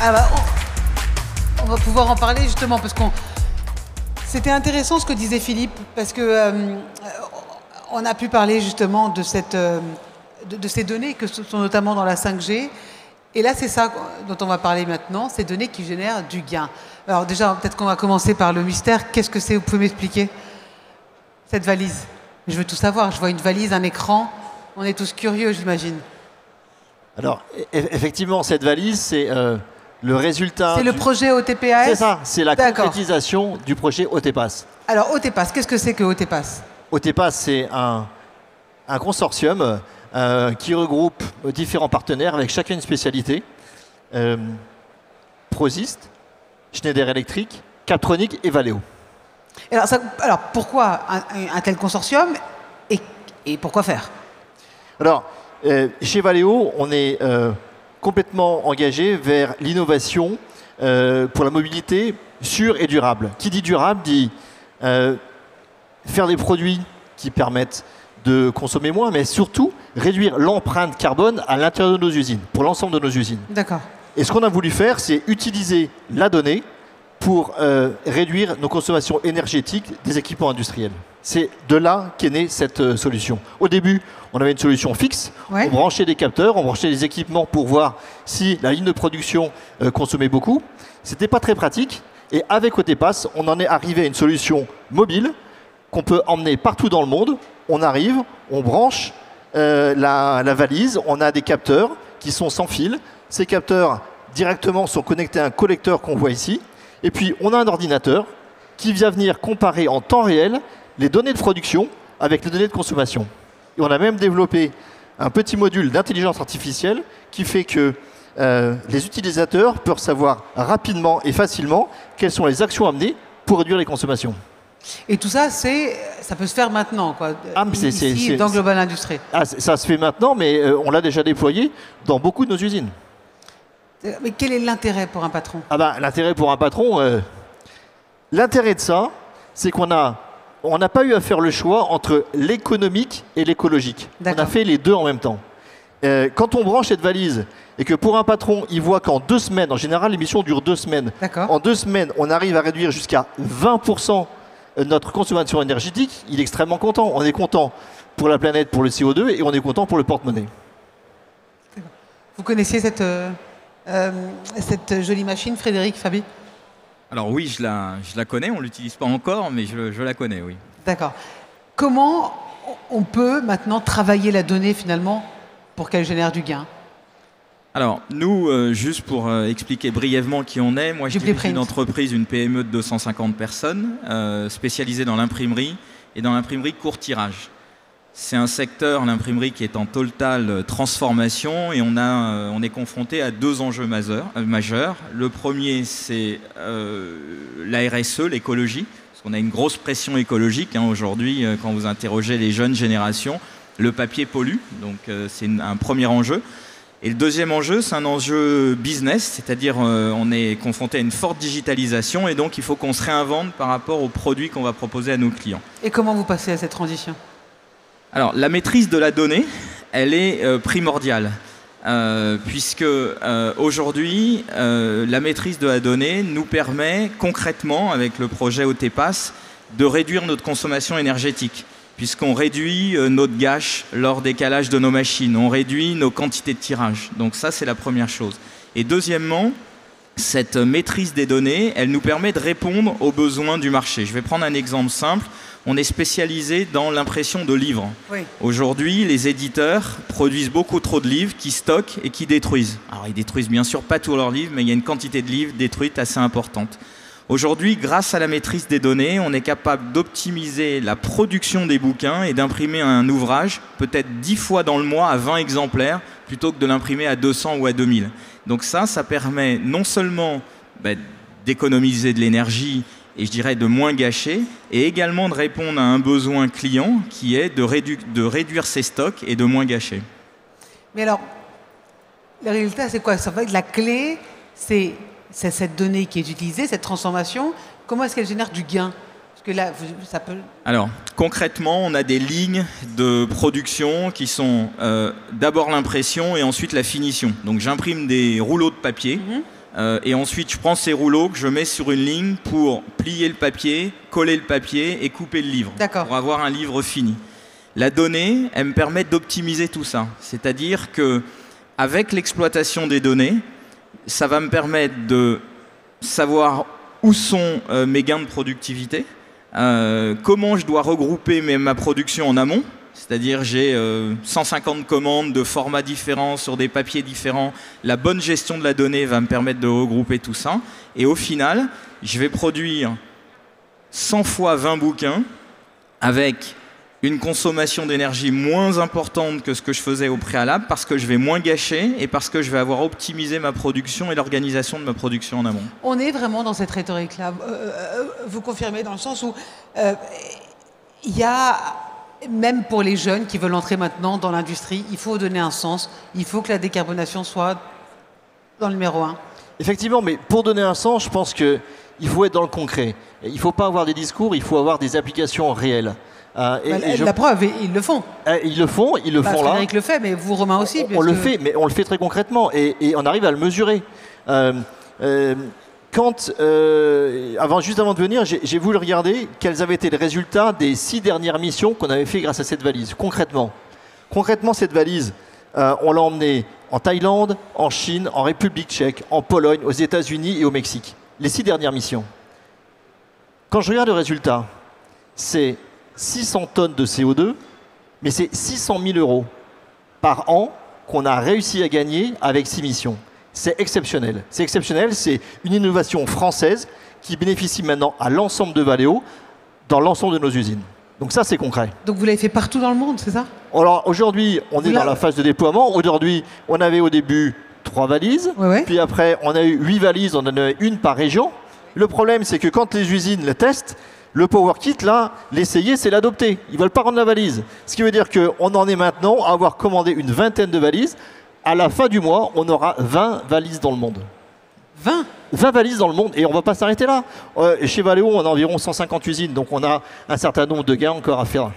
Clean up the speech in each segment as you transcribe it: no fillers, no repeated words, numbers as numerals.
Ah bah, on va pouvoir en parler justement parce qu'on... C'était intéressant ce que disait Philippe parce que on a pu parler justement de, de ces données que sont notamment dans la 5G. Et là, c'est ça dont on va parler maintenant, ces données qui génèrent du gain. Alors déjà, peut-être qu'on va commencer par le mystère. Qu'est-ce que c'est? Vous pouvez m'expliquer cette valise? Je veux tout savoir. Je vois une valise, un écran. On est tous curieux, j'imagine. Alors, effectivement, cette valise, c'est le résultat... C'est le projet OTPAS? C'est ça, c'est la concrétisation du projet OTPAS. Alors, OTPAS, qu'est-ce que c'est que OTPAS? OTPAS, c'est un consortium qui regroupe différents partenaires avec chacun une spécialité. Prozist, Schneider Electric, Captronic et Valeo. Alors pourquoi un tel consortium et pourquoi faire? Alors, chez Valeo, on est complètement engagé vers l'innovation pour la mobilité sûre et durable. Qui dit durable dit faire des produits qui permettent de consommer moins, mais surtout réduire l'empreinte carbone à l'intérieur de nos usines, pour l'ensemble de nos usines. D'accord. Et ce qu'on a voulu faire, c'est utiliser la donnée pour réduire nos consommations énergétiques des équipements industriels. C'est de là qu'est née cette solution. Au début, on avait une solution fixe. Ouais. On branchait des capteurs, on branchait des équipements pour voir si la ligne de production consommait beaucoup. C'était pas très pratique. Et avec OTPAS, on en est arrivé à une solution mobile qu'on peut emmener partout dans le monde. On arrive, on branche la valise, on a des capteurs qui sont sans fil. Ces capteurs directement sont connectés à un collecteur qu'on voit ici. Et puis, on a un ordinateur qui vient venir comparer en temps réel les données de production avec les données de consommation. Et on a même développé un petit module d'intelligence artificielle qui fait que les utilisateurs peuvent savoir rapidement et facilement quelles sont les actions à mener pour réduire les consommations. Et tout ça, ça peut se faire maintenant, quoi, ici, dans Global Industries. Ah, ça se fait maintenant, mais on l'a déjà déployé dans beaucoup de nos usines. Mais quel est l'intérêt pour un patron? Ah ben, l'intérêt pour un patron, l'intérêt de ça, c'est qu'on n'a pas eu à faire le choix entre l'économique et l'écologique. On a fait les deux en même temps. Quand on branche cette valise et que pour un patron, il voit qu'en 2 semaines, en général l'émission dure 2 semaines, en 2 semaines, on arrive à réduire jusqu'à 20% notre consommation énergétique, il est extrêmement content. On est content pour la planète, pour le CO2 et on est content pour le porte-monnaie. Vous connaissiez cette jolie machine, Frédéric, Fabi? Alors oui, je la connais, on ne l'utilise pas encore, mais je la connais, oui. D'accord. Comment on peut maintenant travailler la donnée finalement pour qu'elle génère du gain? Alors nous, juste pour expliquer brièvement qui on est, moi je dirige une entreprise, une PME de 250 personnes, spécialisée dans l'imprimerie et dans l'imprimerie court tirage. C'est un secteur, l'imprimerie, qui est en totale transformation et on est confronté à 2 enjeux majeurs. Le premier, c'est la RSE, l'écologie, parce qu'on a une grosse pression écologique aujourd'hui. Quand vous interrogez les jeunes générations, le papier pollue, donc c'est un premier enjeu. Et le deuxième enjeu, c'est un enjeu business, c'est-à-dire on est confronté à une forte digitalisation et donc il faut qu'on se réinvente par rapport aux produits qu'on va proposer à nos clients. Et comment vous passez à cette transition ? Alors, la maîtrise de la donnée, elle est primordiale, puisque aujourd'hui, la maîtrise de la donnée nous permet concrètement, avec le projet OTPAS, de réduire notre consommation énergétique, puisqu'on réduit notre gâche lors des calages de nos machines, on réduit nos quantités de tirage. Donc ça, c'est la première chose. Et deuxièmement, cette maîtrise des données, elle nous permet de répondre aux besoins du marché. Je vais prendre un exemple simple. On est spécialisé dans l'impression de livres. Oui. Aujourd'hui, les éditeurs produisent beaucoup trop de livres qui stockent et qui détruisent. Alors, ils détruisent bien sûr pas tous leurs livres, mais il y a une quantité de livres détruites assez importante. Aujourd'hui, grâce à la maîtrise des données, on est capable d'optimiser la production des bouquins et d'imprimer un ouvrage peut-être 10 fois dans le mois à 20 exemplaires plutôt que de l'imprimer à 200 ou à 2000. Donc ça permet non seulement d'économiser de l'énergie et je dirais de moins gâcher, et également de répondre à un besoin client qui est de réduire ses stocks et de moins gâcher. Mais alors, le résultat, c'est quoi? Ça va être la clé, c'est cette donnée qui est utilisée, cette transformation. Comment est-ce qu'elle génère du gain? Parce que là, ça peut... Alors, concrètement, on a des lignes de production qui sont d'abord l'impression et ensuite la finition. Donc, j'imprime des rouleaux de papier. et ensuite je prends ces rouleaux que je mets sur une ligne pour plier le papier, coller le papier et couper le livre pour avoir un livre fini. La donnée, elle me permet d'optimiser tout ça. C'est-à-dire qu'avec l'exploitation des données, ça va me permettre de savoir où sont mes gains de productivité, comment je dois regrouper ma production en amont. C'est-à-dire j'ai 150 commandes de formats différents sur des papiers différents. La bonne gestion de la donnée va me permettre de regrouper tout ça. Et au final, je vais produire 100 fois 20 bouquins avec une consommation d'énergie moins importante que ce que je faisais au préalable parce que je vais moins gâcher et parce que je vais avoir optimisé ma production et l'organisation de ma production en amont. On est vraiment dans cette rhétorique-là. Vous confirmez dans le sens où il y a... Même pour les jeunes qui veulent entrer maintenant dans l'industrie, il faut donner un sens. Il faut que la décarbonation soit dans le numéro 1. Effectivement, mais pour donner un sens, je pense qu'il faut être dans le concret. Il ne faut pas avoir des discours, il faut avoir des applications réelles. La preuve, ils le font. Ils le font là. Frédéric le fait, mais vous, Romain aussi. On le fait, mais on le fait très concrètement et on arrive à le mesurer. Juste avant de venir, j'ai voulu regarder quels avaient été les résultats des 6 dernières missions qu'on avait fait grâce à cette valise, concrètement. Concrètement, cette valise, on l'a emmenée en Thaïlande, en Chine, en République tchèque, en Pologne, aux États-Unis et au Mexique. Les 6 dernières missions. Quand je regarde le résultat, c'est 600 tonnes de CO2, mais c'est 600 000 € par an qu'on a réussi à gagner avec 6 missions. C'est exceptionnel. C'est exceptionnel, c'est une innovation française qui bénéficie maintenant à l'ensemble de Valeo, dans l'ensemble de nos usines. Donc ça, c'est concret. Donc vous l'avez fait partout dans le monde, c'est ça? Alors aujourd'hui, on est dans la phase de déploiement. Aujourd'hui, on avait au début 3 valises, puis après, on a eu 8 valises, on en a une par région. Le problème, c'est que quand les usines le testent, le Power Kit, là, l'essayer, c'est l'adopter. Ils ne veulent pas rendre la valise. Ce qui veut dire qu'on en est maintenant à avoir commandé une vingtaine de valises. À la fin du mois, on aura 20 valises dans le monde. 20 valises dans le monde, et on ne va pas s'arrêter là. Chez Valeo, on a environ 150 usines, donc on a un certain nombre de gains encore à faire.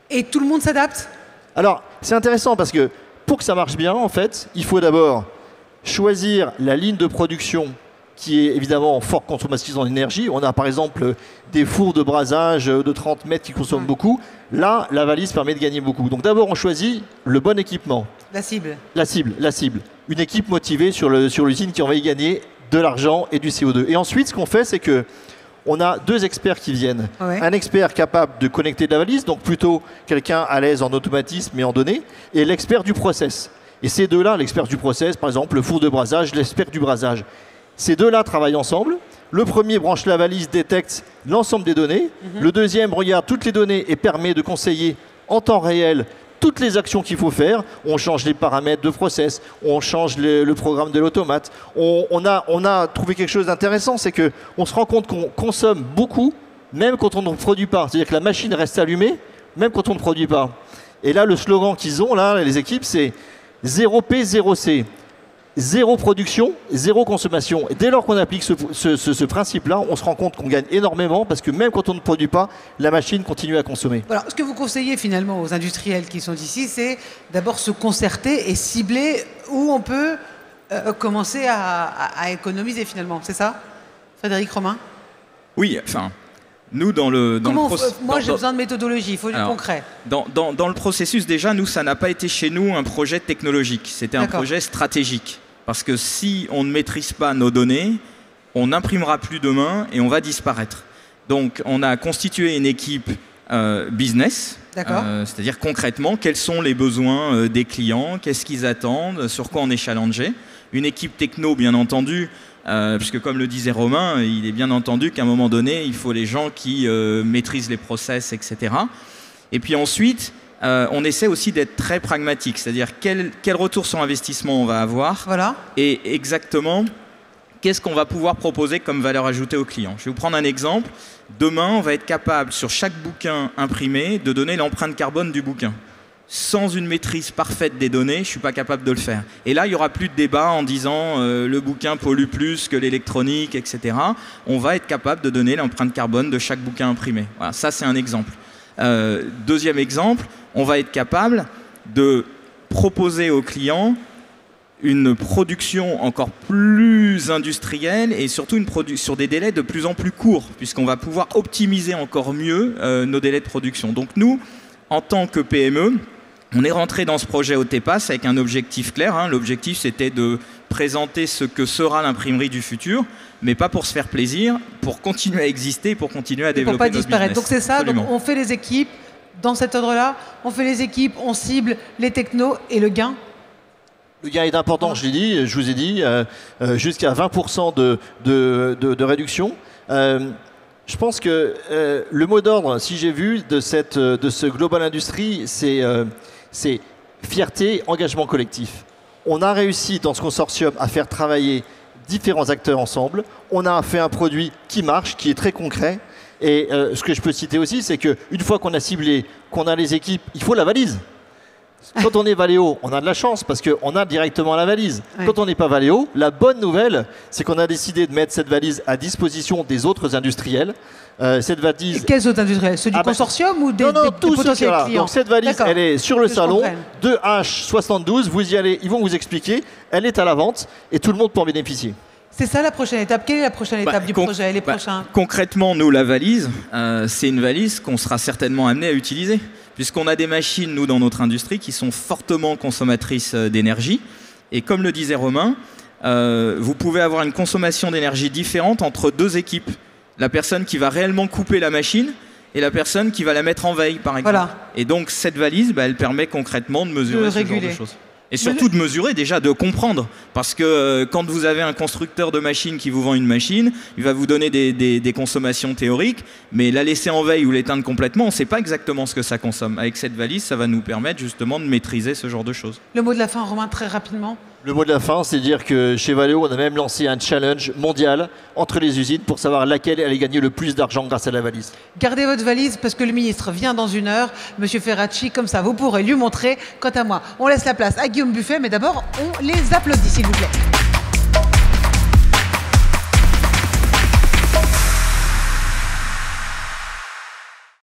Et tout le monde s'adapte? Alors, c'est intéressant parce que pour que ça marche bien, en fait, il faut d'abord choisir la ligne de production qui est évidemment en forte consommation d'énergie. On a par exemple des fours de brasage de 30 mètres qui consomment beaucoup. Là, la valise permet de gagner beaucoup. Donc d'abord, on choisit le bon équipement. La cible. La cible. Une équipe motivée sur l'usine qui en va y gagner de l'argent et du CO2. Et ensuite, ce qu'on fait, c'est que on a 2 experts qui viennent. Un expert capable de connecter de la valise, donc plutôt quelqu'un à l'aise en automatisme et en données, et l'expert du process. Et ces deux-là, l'expert du process, par exemple, le four de brasage, l'expert du brasage. Ces deux-là travaillent ensemble. Le premier branche la valise, détecte l'ensemble des données. Le deuxième regarde toutes les données et permet de conseiller en temps réel toutes les actions qu'il faut faire. On change les paramètres de process, on change le programme de l'automate. On a trouvé quelque chose d'intéressant, c'est qu'on se rend compte qu'on consomme beaucoup, même quand on ne produit pas. C'est-à-dire que la machine reste allumée, même quand on ne produit pas. Et là, le slogan qu'ils ont, là, les équipes, c'est 0P, 0C. 0 production, 0 consommation. Et dès lors qu'on applique ce principe-là, on se rend compte qu'on gagne énormément parce que même quand on ne produit pas, la machine continue à consommer. Alors, ce que vous conseillez finalement aux industriels qui sont ici, c'est d'abord se concerter et cibler où on peut commencer à économiser finalement. C'est ça, Frédéric Romain? Oui, enfin... Nous, dans le moi, j'ai besoin de méthodologie, il faut du concret. Dans le processus, déjà, nous, ça n'a pas été chez nous un projet technologique, c'était un projet stratégique. Parce que si on ne maîtrise pas nos données, on n'imprimera plus demain et on va disparaître. Donc, on a constitué une équipe business, c'est-à-dire concrètement, quels sont les besoins des clients, qu'est-ce qu'ils attendent, sur quoi on est challengé. Une équipe techno, bien entendu, puisque comme le disait Romain, il est bien entendu qu'à un moment donné, il faut les gens qui maîtrisent les process, etc. Et puis ensuite, on essaie aussi d'être très pragmatique, c'est-à-dire quel retour sur investissement on va avoir et exactement qu'est-ce qu'on va pouvoir proposer comme valeur ajoutée aux clients. Je vais vous prendre un exemple. Demain, on va être capable, sur chaque bouquin imprimé, de donner l'empreinte carbone du bouquin. Sans une maîtrise parfaite des données, je ne suis pas capable de le faire. Et là, il n'y aura plus de débat en disant le bouquin pollue plus que l'électronique, etc. On va être capable de donner l'empreinte carbone de chaque bouquin imprimé. Voilà, ça, c'est un exemple. Deuxième exemple, on va être capable de proposer aux clients une production encore plus industrielle et surtout sur des délais de plus en plus courts, puisqu'on va pouvoir optimiser encore mieux nos délais de production. Donc nous, en tant que PME, on est rentré dans ce projet au TEPAS avec un objectif clair. Hein. L'objectif, c'était de présenter ce que sera l'imprimerie du futur, mais pas pour se faire plaisir, pour continuer à exister, pour continuer à développer notre business. Pour pas disparaître. Donc c'est ça, Absolument. donc on fait les équipes dans cet ordre-là, on fait les équipes, on cible les technos et le gain. Le gain est important, je l'ai dit, je vous ai dit, jusqu'à 20% de réduction. Je pense que le mot d'ordre, si j'ai vu, de ce Global Industry, c'est fierté, engagement collectif. On a réussi dans ce consortium à faire travailler différents acteurs ensemble. On a fait un produit qui marche, qui est très concret. Et ce que je peux citer aussi, c'est qu'une fois qu'on a ciblé, qu'on a les équipes, il faut la valise. Quand on est Valeo, on a de la chance parce qu'on a directement la valise. Oui. Quand on n'est pas Valeo, la bonne nouvelle, c'est qu'on a décidé de mettre cette valise à disposition des autres industriels. Cette valise... Et quels autres industriels? Ceux du consortium ou des tous ceux potentiels clients? Donc cette valise, elle est sur le salon de H72. Vous y allez, ils vont vous expliquer. Elle est à la vente et tout le monde peut en bénéficier. C'est ça la prochaine étape. Quelle est la prochaine étape du projet? Les prochains? Concrètement, nous, la valise, c'est une valise qu'on sera certainement amené à utiliser. Puisqu'on a des machines, nous, dans notre industrie, qui sont fortement consommatrices d'énergie. Et comme le disait Romain, vous pouvez avoir une consommation d'énergie différente entre deux équipes. La personne qui va réellement couper la machine et la personne qui va la mettre en veille, par exemple. Voilà. Et donc, cette valise, elle permet concrètement de mesurer ce genre de choses. Et surtout de mesurer, déjà, de comprendre. Parce que quand vous avez un constructeur de machines qui vous vend une machine, il va vous donner des consommations théoriques, mais la laisser en veille ou l'éteindre complètement, on ne sait pas exactement ce que ça consomme. Avec cette valise, ça va nous permettre justement de maîtriser ce genre de choses. Le mot de la fin, Romain, très rapidement. Le mot de la fin, c'est de dire que chez Valeo, on a même lancé un challenge mondial entre les usines pour savoir laquelle allait gagner le plus d'argent grâce à la valise. Gardez votre valise parce que le ministre vient dans 1 heure. Monsieur Ferracci, comme ça, vous pourrez lui montrer. Quant à moi, on laisse la place à Guillaume Buffet, mais d'abord, on les applaudit, s'il vous plaît.